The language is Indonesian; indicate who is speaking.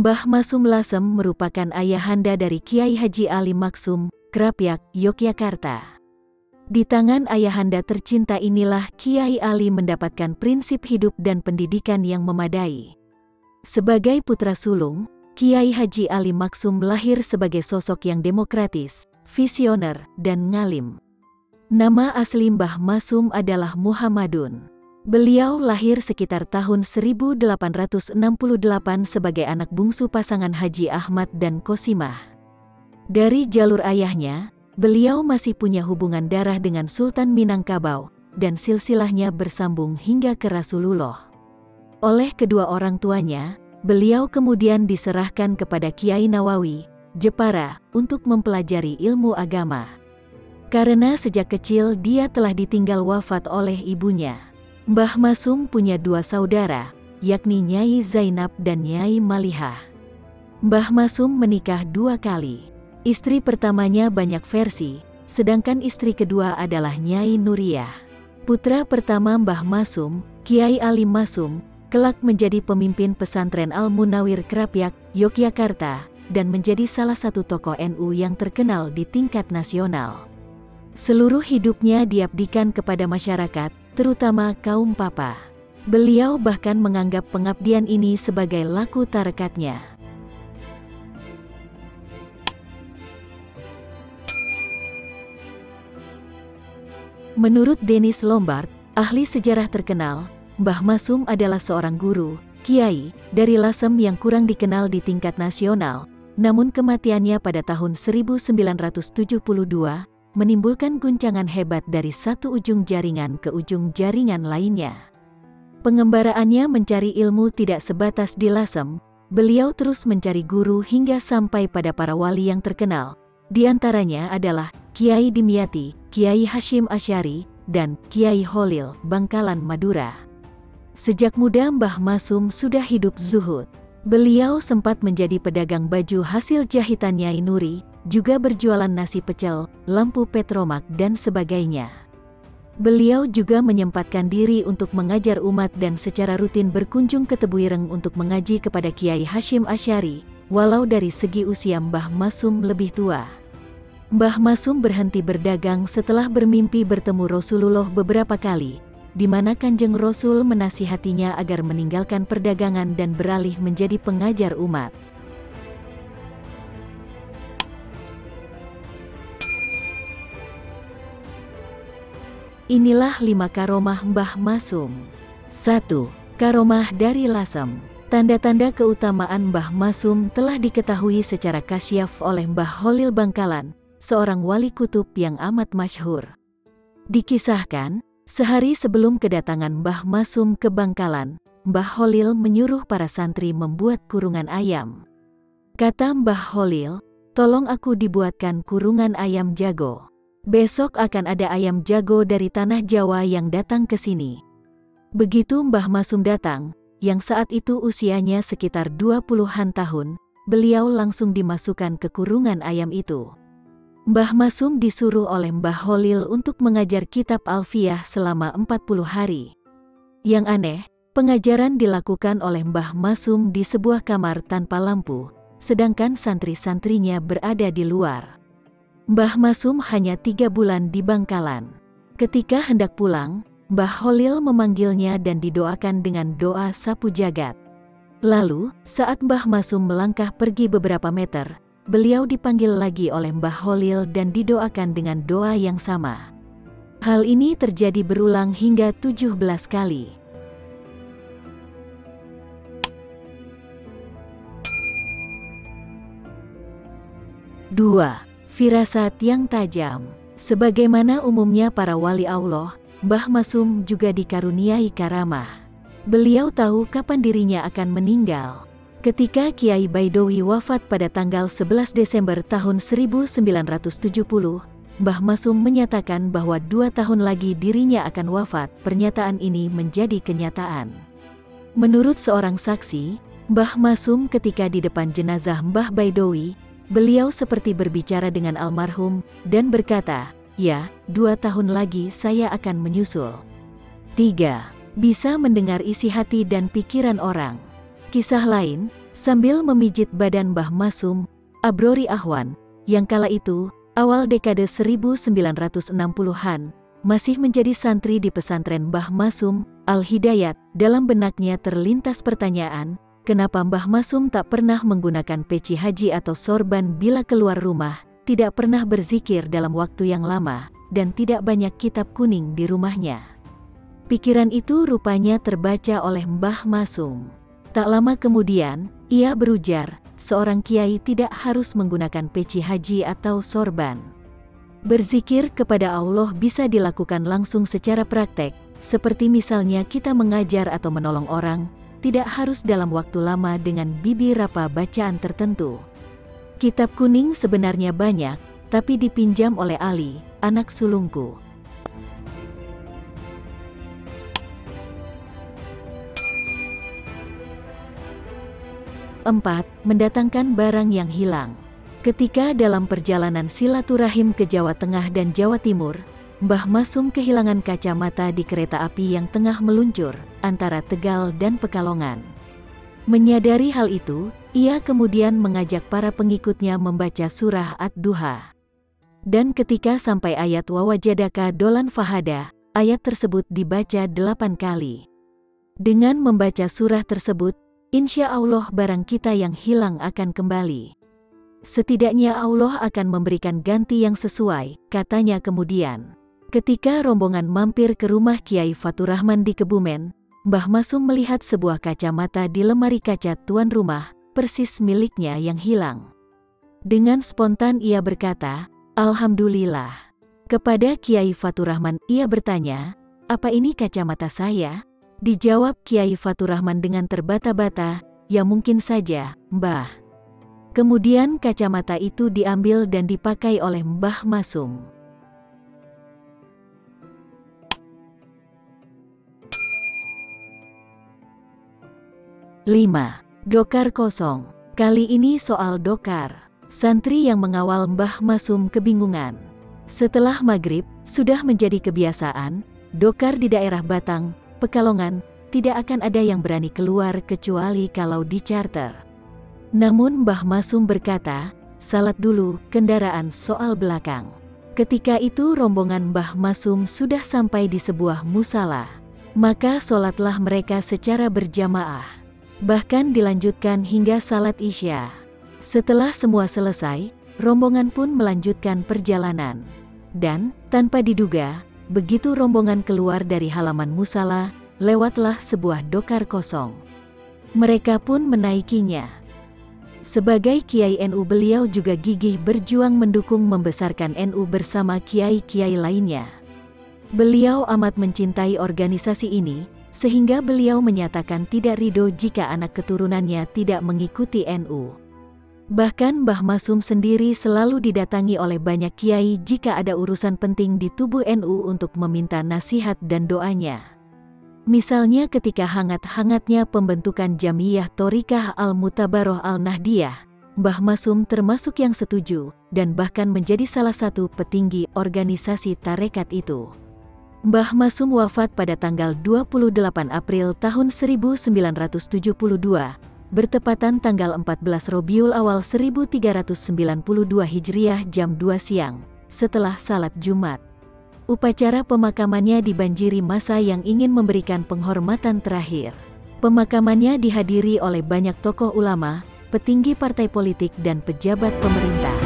Speaker 1: Mbah Masum Lasem merupakan ayahanda dari Kiai Haji Ali Maksum, Krapyak, Yogyakarta. Di tangan ayahanda tercinta inilah Kiai Ali mendapatkan prinsip hidup dan pendidikan yang memadai. Sebagai putra sulung, Kiai Haji Ali Maksum lahir sebagai sosok yang demokratis, visioner, dan ngalim. Nama asli Mbah Masum adalah Muhammadun. Beliau lahir sekitar tahun 1868 sebagai anak bungsu pasangan Haji Ahmad dan Kosimah. Dari jalur ayahnya, beliau masih punya hubungan darah dengan Sultan Minangkabau, dan silsilahnya bersambung hingga ke Rasulullah. Oleh kedua orang tuanya, beliau kemudian diserahkan kepada Kiai Nawawi, Jepara, untuk mempelajari ilmu agama. Karena sejak kecil dia telah ditinggal wafat oleh ibunya. Mbah Masum punya dua saudara, yakni Nyai Zainab dan Nyai Malihah. Mbah Masum menikah 2 kali. Istri pertamanya banyak versi, sedangkan istri kedua adalah Nyai Nuriyah. Putra pertama Mbah Masum, Kiai Ali Masum, kelak menjadi pemimpin pesantren Al-Munawir Krapyak, Yogyakarta, dan menjadi salah satu tokoh NU yang terkenal di tingkat nasional. Seluruh hidupnya diabdikan kepada masyarakat, terutama kaum papa. Beliau bahkan menganggap pengabdian ini sebagai laku tarekatnya. Menurut Dennis Lombard, ahli sejarah terkenal, Mbah Masum adalah seorang guru, kiai, dari Lasem yang kurang dikenal di tingkat nasional, namun kematiannya pada tahun 1972, menimbulkan guncangan hebat dari satu ujung jaringan ke ujung jaringan lainnya. Pengembaraannya mencari ilmu tidak sebatas di Lasem, beliau terus mencari guru hingga sampai pada para wali yang terkenal. Di antaranya adalah Kiai Dimyati, Kiai Hashim Asy'ari, dan Kiai Holil, Bangkalan, Madura. Sejak muda Mbah Masum sudah hidup zuhud. Beliau sempat menjadi pedagang baju hasil jahitan Nyai Nuri, juga berjualan nasi pecel, lampu petromak, dan sebagainya. Beliau juga menyempatkan diri untuk mengajar umat dan secara rutin berkunjung ke Tebuireng untuk mengaji kepada Kiai Hashim Asy'ari, walau dari segi usia Mbah Masum lebih tua. Mbah Masum berhenti berdagang setelah bermimpi bertemu Rasulullah beberapa kali, di mana Kanjeng Rasul menasihatinya agar meninggalkan perdagangan dan beralih menjadi pengajar umat. Inilah 5 karomah Mbah Masum. 1. Karomah dari Lasem. Tanda-tanda keutamaan Mbah Masum telah diketahui secara kasyaf oleh Mbah Holil Bangkalan, seorang wali kutub yang amat masyhur. Dikisahkan, sehari sebelum kedatangan Mbah Masum ke Bangkalan, Mbah Holil menyuruh para santri membuat kurungan ayam. Kata Mbah Holil, "Tolong aku dibuatkan kurungan ayam jago. Besok akan ada ayam jago dari tanah Jawa yang datang ke sini." Begitu Mbah Masum datang, yang saat itu usianya sekitar 20-an tahun, beliau langsung dimasukkan ke kurungan ayam itu. Mbah Masum disuruh oleh Mbah Holil untuk mengajar kitab Alfiyah selama 40 hari. Yang aneh, pengajaran dilakukan oleh Mbah Masum di sebuah kamar tanpa lampu, sedangkan santri-santrinya berada di luar. Mbah Masum hanya 3 bulan di Bangkalan. Ketika hendak pulang, Mbah Holil memanggilnya dan didoakan dengan doa sapu jagat. Lalu, saat Mbah Masum melangkah pergi beberapa meter, beliau dipanggil lagi oleh Mbah Holil dan didoakan dengan doa yang sama. Hal ini terjadi berulang hingga 17 kali. Dua. Firasat yang tajam. Sebagaimana umumnya para wali Allah, Mbah Masum juga dikaruniai karamah. Beliau tahu kapan dirinya akan meninggal. Ketika Kiai Baidowi wafat pada tanggal 11 Desember tahun 1970, Mbah Masum menyatakan bahwa 2 tahun lagi dirinya akan wafat. Pernyataan ini menjadi kenyataan. Menurut seorang saksi, Mbah Masum ketika di depan jenazah Mbah Baidowi, beliau seperti berbicara dengan almarhum, dan berkata, "Ya, 2 tahun lagi saya akan menyusul." 3. Bisa mendengar isi hati dan pikiran orang. Kisah lain, Sambil memijit badan Mbah Masum, Abrori Ahwan, yang kala itu, awal dekade 1960-an, masih menjadi santri di pesantren Mbah Masum, Al-Hidayat, dalam benaknya terlintas pertanyaan, kenapa Mbah Masum tak pernah menggunakan peci haji atau sorban bila keluar rumah, tidak pernah berzikir dalam waktu yang lama, dan tidak banyak kitab kuning di rumahnya. Pikiran itu rupanya terbaca oleh Mbah Masum. Tak lama kemudian, ia berujar, seorang kiai tidak harus menggunakan peci haji atau sorban. Berzikir kepada Allah bisa dilakukan langsung secara praktek, seperti misalnya kita mengajar atau menolong orang, tidak harus dalam waktu lama dengan bibirapa bacaan tertentu. Kitab kuning sebenarnya banyak, tapi dipinjam oleh Ali, anak sulungku. 4. Mendatangkan barang yang hilang. Ketika dalam perjalanan silaturahim ke Jawa Tengah dan Jawa Timur, Mbah Masum kehilangan kacamata di kereta api yang tengah meluncur antara Tegal dan Pekalongan. Menyadari hal itu, ia kemudian mengajak para pengikutnya membaca surah Ad-Duha. Dan ketika sampai ayat Wawajadaka dolan fahada, ayat tersebut dibaca 8 kali. Dengan membaca surah tersebut, insya Allah barang kita yang hilang akan kembali. Setidaknya Allah akan memberikan ganti yang sesuai, katanya kemudian. Ketika rombongan mampir ke rumah Kiai Faturrahman di Kebumen, Mbah Masum melihat sebuah kacamata di lemari kaca tuan rumah, persis miliknya yang hilang. Dengan spontan ia berkata, "Alhamdulillah." Kepada Kiai Faturrahman ia bertanya, "Apa ini kacamata saya?" Dijawab Kiai Faturrahman dengan terbata-bata, "Ya mungkin saja, Mbah." Kemudian kacamata itu diambil dan dipakai oleh Mbah Masum. 5. Dokar kosong. Kali ini soal dokar. Santri yang mengawal Mbah Masum kebingungan. Setelah maghrib, sudah menjadi kebiasaan, dokar di daerah Batang, Pekalongan, tidak akan ada yang berani keluar kecuali kalau di-charter. Namun Mbah Masum berkata, "Salat dulu, kendaraan soal belakang." Ketika itu rombongan Mbah Masum sudah sampai di sebuah musala. Maka sholatlah mereka secara berjamaah. Bahkan dilanjutkan hingga salat Isya. Setelah semua selesai, rombongan pun melanjutkan perjalanan. Dan, tanpa diduga, begitu rombongan keluar dari halaman musala, lewatlah sebuah dokar kosong. Mereka pun menaikinya. Sebagai Kiai NU beliau juga gigih berjuang mendukung membesarkan NU bersama kiai-kiai lainnya. Beliau amat mencintai organisasi ini, sehingga beliau menyatakan tidak ridho jika anak keturunannya tidak mengikuti NU. Bahkan Mbah Masum sendiri selalu didatangi oleh banyak kiai jika ada urusan penting di tubuh NU untuk meminta nasihat dan doanya. Misalnya ketika hangat-hangatnya pembentukan Jamiyah Thorikah Al-Mutabaroh Al-Nahdiyah, Mbah Masum termasuk yang setuju, dan bahkan menjadi salah satu petinggi organisasi tarekat itu. Mbah Masum wafat pada tanggal 28 April tahun 1972, bertepatan tanggal 14 Robiul Awal 1392 Hijriah jam 2 siang, setelah salat Jumat. Upacara pemakamannya dibanjiri massa yang ingin memberikan penghormatan terakhir. Pemakamannya dihadiri oleh banyak tokoh ulama, petinggi partai politik dan pejabat pemerintah.